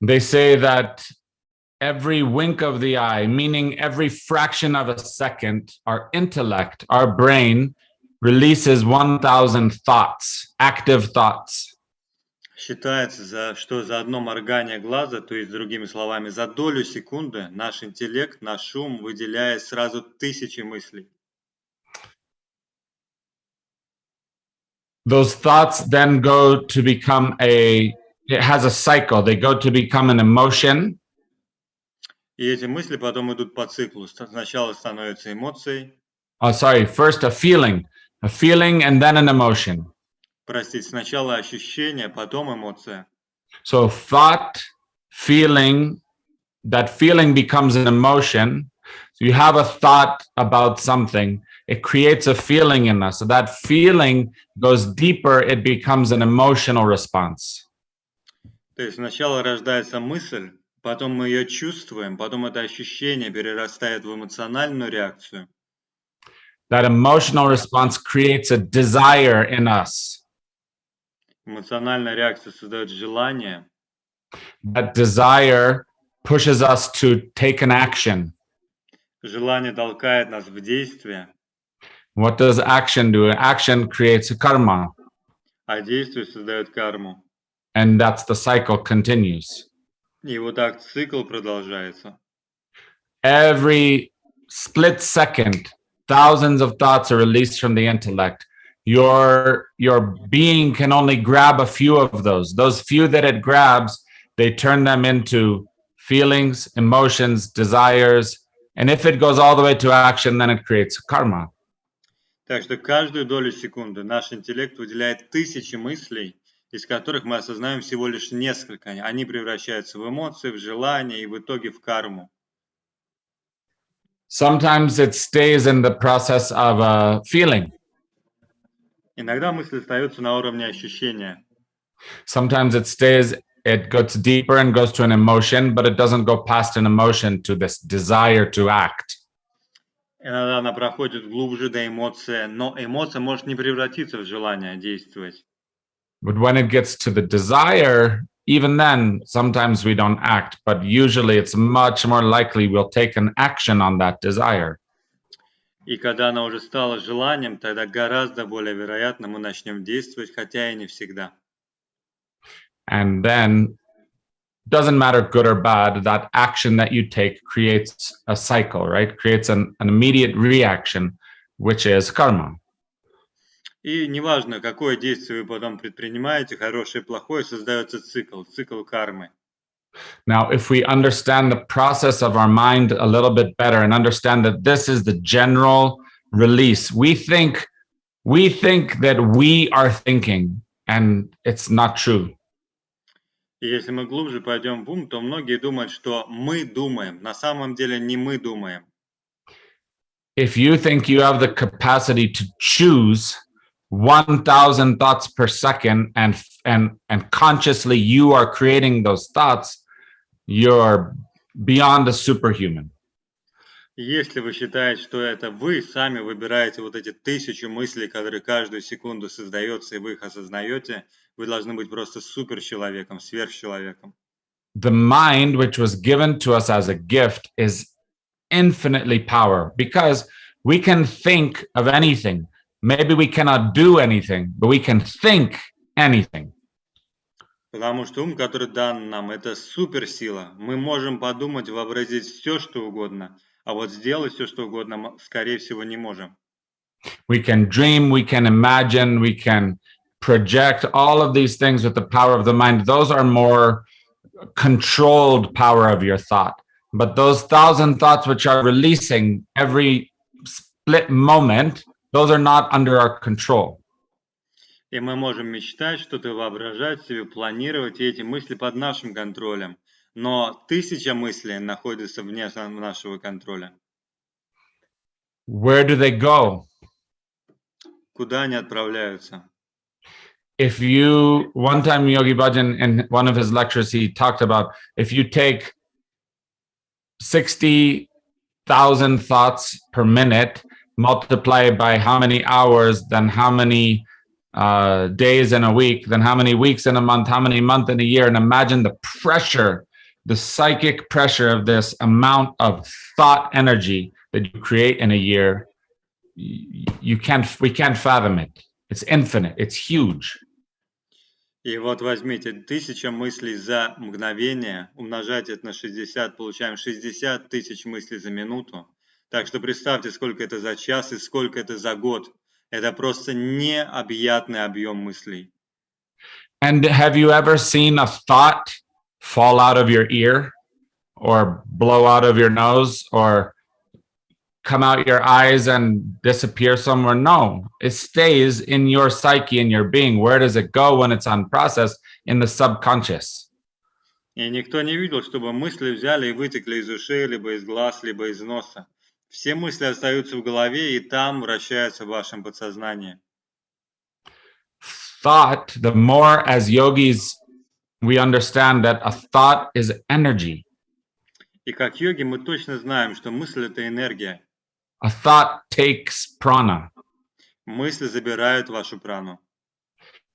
They say that every wink of the eye, meaning every fraction of a second, our intellect, our brain, releases 1,000 thoughts, active thoughts. Считается, что за одно моргание глаза, то есть, другими словами, за долю секунды наш интеллект, наш ум выделяет сразу тысячи мыслей. Those thoughts then go to become it has a cycle. They go to become an emotion. И эти мысли потом идут по циклу. Сначала становятся эмоцией. First a feeling and then an emotion. Простите, сначала ощущение, потом эмоция. So thought, feeling, that feeling becomes an emotion. So you have a thought about something, it creates a feeling in us. So that feeling goes deeper, it becomes an emotional response. То есть сначала рождается мысль, потом мы ее чувствуем, потом это ощущение перерастает в эмоциональную реакцию. That emotional response creates a desire in us. Эмоциональная реакция создает желание. That desire pushes us to take an action. Желание толкает нас в действие. What does action do? Action creates a karma. А действие создает карму. And that's the cycle continues. И вот так цикл продолжается. Every split second, thousands of thoughts are released from the intellect. Your being can only grab a few of those. Those few that it grabs, they turn them into feelings, emotions, desires. And if it goes all the way to action, then it creates karma. Так что каждую долю секунды наш интеллект выделяет тысячи мыслей, из которых мы осознаем всего лишь несколько. Они превращаются в эмоции, в желания и в итоге в карму. Sometimes it stays in the process of a feeling. Иногда мысль остается на уровне ощущения. Sometimes it goes deeper and goes to an emotion, but it doesn't go past an emotion to this desire to act. Иногда она проходит глубже до эмоции, но эмоция может не превратиться в желание действовать. But when it gets to the desire, even then, sometimes we don't act, but usually it's much more likely we'll take an action on that desire. И когда она уже стала желанием, тогда гораздо более вероятно мы начнем действовать, хотя и не всегда. And then, doesn't matter good or bad, that action that you take creates a cycle, right? Creates an immediate reaction, which is karma. И неважно, какое действие вы потом предпринимаете, хорошее и плохое, создается цикл кармы. Now, if we understand the process of our mind a little bit better and understand that this is the general release, we think that we are thinking, and it's not true. И если мы глубже пойдем в ум, то многие думают, что мы думаем. На самом деле не мы думаем. If you think you have the capacity to choose 1,000 thoughts per second and consciously you are creating those thoughts, you're beyond a superhuman. Если вы считаете, что это вы сами выбираете вот эти тысячу мыслей, которые каждую секунду создаются, и вы их осознаете, вы должны быть просто суперчеловеком, сверхчеловеком. The mind, which was given to us as a gift, is infinitely power because we can think of anything. Maybe we cannot do anything, but we can think anything. Потому что ум, который дан нам, это суперсила. Мы можем подумать, вообразить все, что угодно, а вот сделать все, что угодно, мы, скорее всего, не можем. We can dream, we can imagine, we can project all of these things with the power of the mind. Those are more controlled power of your thought. But those 1,000 thoughts which are releasing every split moment, those are not under our control. И мы можем мечтать, что-то воображать себе, планировать, и эти мысли под нашим контролем. Но тысяча мыслей находится вне нашего контроля. Where do they go? Куда они отправляются? If you, one time Yogi Bhajan in one of his lectures, he talked about if you take 60,000 thoughts per minute, multiply by how many hours, then how many days in a week, then how many weeks in a month, how many months in a year, and imagine the pressure the psychic pressure of this amount of thought energy that you create in a year, we can't fathom it. It's infinite. It's huge. И вот возьмите 1000 мыслей за мгновение, умножайте это на 60, получаем 60 тысяч мыслей за минуту. Так что представьте, сколько это за час и сколько это за год. Это просто необъятный объем мыслей. And have you ever seen a thought fall out of your ear or blow out of your nose or come out your eyes and disappear somewhere? No, it stays in your psyche, in your being. Where does it go when it's unprocessed? In the subconscious. И никто не видел, чтобы мысли взяли и вытекли из ушей, либо из глаз, либо из носа. Все мысли остаются в голове и там вращаются в вашем подсознании. Thought, the more as yogis, we understand that a thought is energy. И как йоги мы точно знаем, что мысль – это энергия. A thought takes prana. Мысли забирают вашу прану.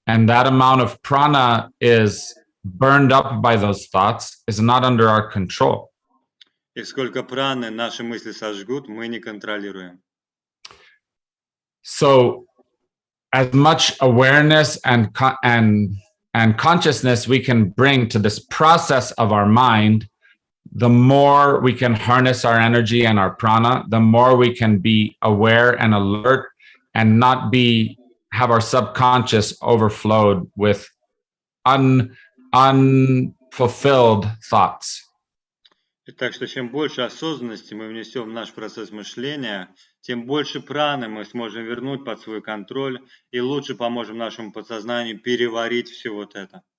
And that amount of prana is burned up by those thoughts is not under our control. И сколько праны наши мысли сожгут, мы не контролируем. So as much awareness and consciousness we can bring to this process of our mind, the more we can harness our energy and our prana, the more we can be aware and alert and not have our subconscious overflowed with unfulfilled thoughts. И так что чем больше осознанности мы внесем в наш процесс мышления, тем больше праны мы сможем вернуть под свой контроль и лучше поможем нашему подсознанию переварить все вот это.